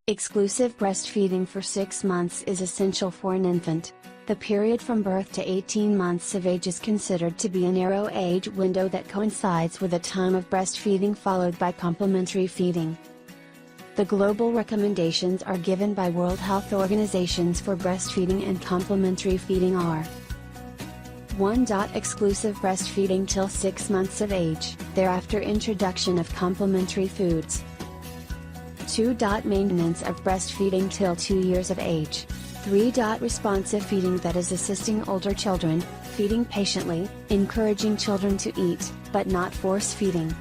Exclusive breastfeeding for 6 months is essential for an infant. The period from birth to 18 months of age is considered to be a narrow age window that coincides with a time of breastfeeding followed by complementary feeding. The global recommendations are given by World Health Organizations for breastfeeding and complementary feeding are: 1. Exclusive breastfeeding till 6 months of age, thereafter introduction of complementary foods. 2. Maintenance of breastfeeding till 2 years of age. 3. Responsive feeding, that is assisting older children, feeding patiently, encouraging children to eat, but not force feeding.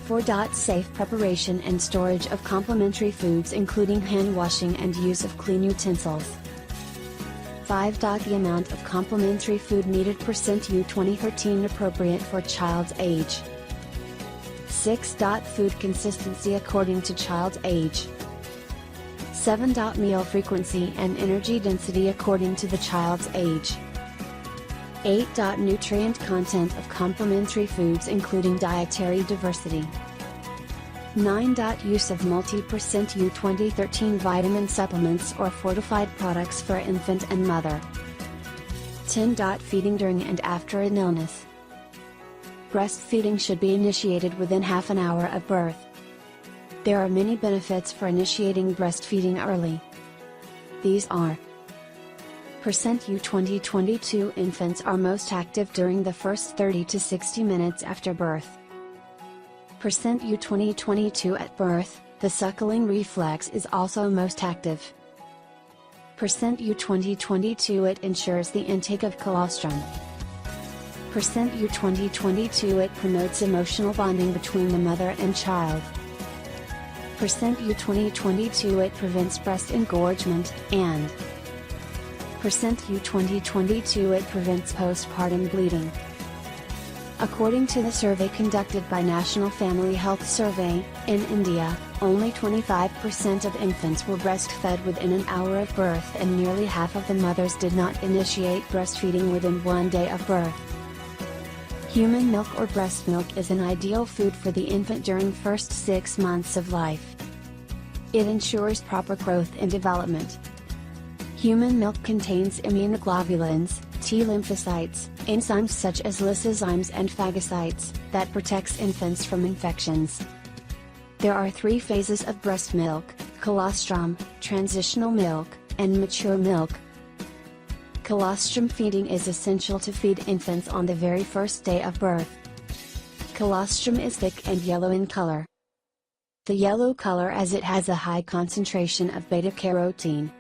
4. Safe preparation and storage of complementary foods, including hand washing and use of clean utensils. 5. The amount of complementary food needed percent U2013 appropriate for child's age. 6. Food consistency according to child's age. 7. Meal frequency and energy density according to the child's age. 8. Nutrient content of complementary foods including dietary diversity. 9. Use of multi-percent U2013 vitamin supplements or fortified products for infant and mother. 10. Feeding during and after an illness. Breastfeeding should be initiated within half an hour of birth. There are many benefits for initiating breastfeeding early. These are: percent U2022 infants are most active during the first 30 to 60 minutes after birth. Percent U2022 at birth, the suckling reflex is also most active. Percent U2022 it ensures the intake of colostrum. Percent U2022 it promotes emotional bonding between the mother and child. Percent U2022 it prevents breast engorgement, and percent U2022 it prevents postpartum bleeding. According to the survey conducted by National Family Health Survey, in India, only 25% of infants were breastfed within an hour of birth and nearly half of the mothers did not initiate breastfeeding within 1 day of birth. Human milk or breast milk is an ideal food for the infant during first 6 months of life. It ensures proper growth and development. Human milk contains immunoglobulins, T lymphocytes, enzymes such as lysozymes and phagocytes, that protects infants from infections. There are 3 phases of breast milk: colostrum, transitional milk, and mature milk. Colostrum feeding is essential to feed infants on the very first day of birth. Colostrum is thick and yellow in color. The yellow color as it has a high concentration of beta-carotene.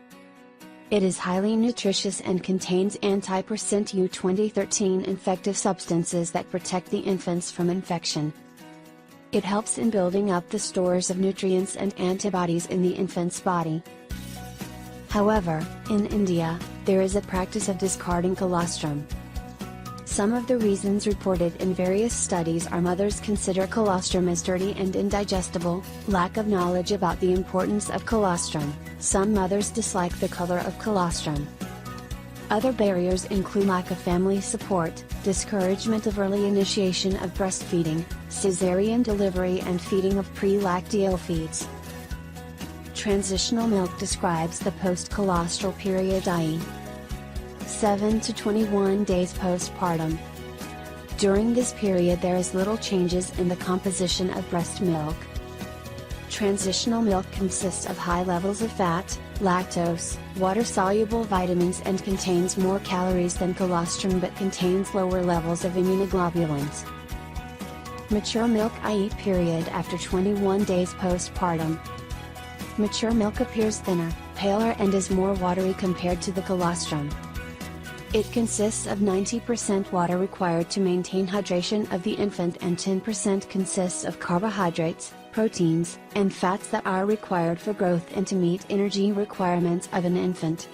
It is highly nutritious and contains anti-percent U2013 infective substances that protect the infants from infection. It helps in building up the stores of nutrients and antibodies in the infant's body. However, in India, there is a practice of discarding colostrum. Some of the reasons reported in various studies are: mothers consider colostrum as dirty and indigestible, lack of knowledge about the importance of colostrum, some mothers dislike the color of colostrum. Other barriers include lack of family support, discouragement of early initiation of breastfeeding, cesarean delivery and feeding of pre-lacteal feeds. Transitional milk describes the post-colostral period, i.e. 7 to 21 days postpartum. During this period there is little changes in the composition of breast milk. Transitional milk consists of high levels of fat, lactose, water-soluble vitamins and contains more calories than colostrum but contains lower levels of immunoglobulins. Mature milk, i.e. period after 21 days postpartum. Mature milk appears thinner, paler and is more watery compared to the colostrum. It consists of 90% water required to maintain hydration of the infant and 10% consists of carbohydrates, proteins, and fats that are required for growth and to meet energy requirements of an infant.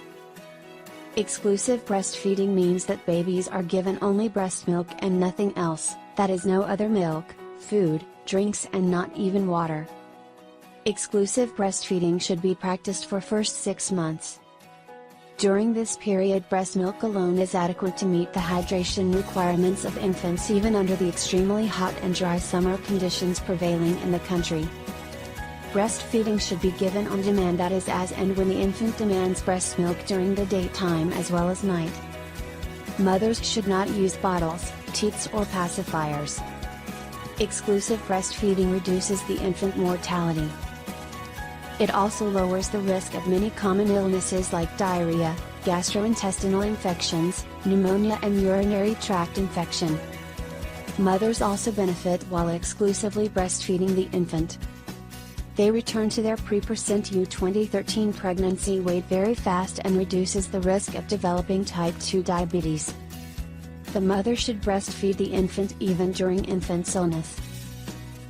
Exclusive breastfeeding means that babies are given only breast milk and nothing else, that is no other milk, food, drinks and not even water. Exclusive breastfeeding should be practiced for first 6 months. During this period breast milk alone is adequate to meet the hydration requirements of infants even under the extremely hot and dry summer conditions prevailing in the country. Breastfeeding should be given on demand, that is as and when the infant demands breast milk during the daytime as well as night. Mothers should not use bottles, teats or pacifiers. Exclusive breastfeeding reduces the infant mortality. It also lowers the risk of many common illnesses like diarrhea, gastrointestinal infections, pneumonia and urinary tract infection. Mothers also benefit while exclusively breastfeeding the infant. They return to their pre-percent U2013 pregnancy weight very fast and reduces the risk of developing type 2 diabetes. The mother should breastfeed the infant even during infant's illness.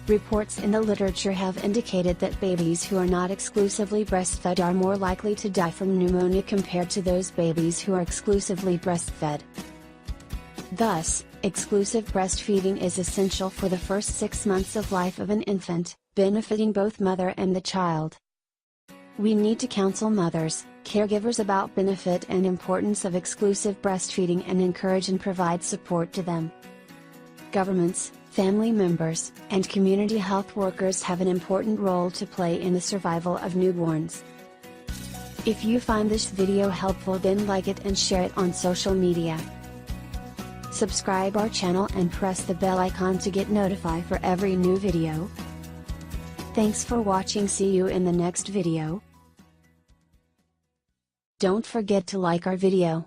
Reports in the literature have indicated that babies who are not exclusively breastfed are more likely to die from pneumonia compared to those babies who are exclusively breastfed. Thus, exclusive breastfeeding is essential for the first 6 months of life of an infant, benefiting both mother and the child. We need to counsel mothers, caregivers about benefit and importance of exclusive breastfeeding and encourage and provide support to them. Governments, family members, and community health workers have an important role to play in the survival of newborns. If you find this video helpful, then like it and share it on social media. Subscribe our channel and press the bell icon to get notified for every new video. Thanks for watching. See you in the next video. Don't forget to like our video.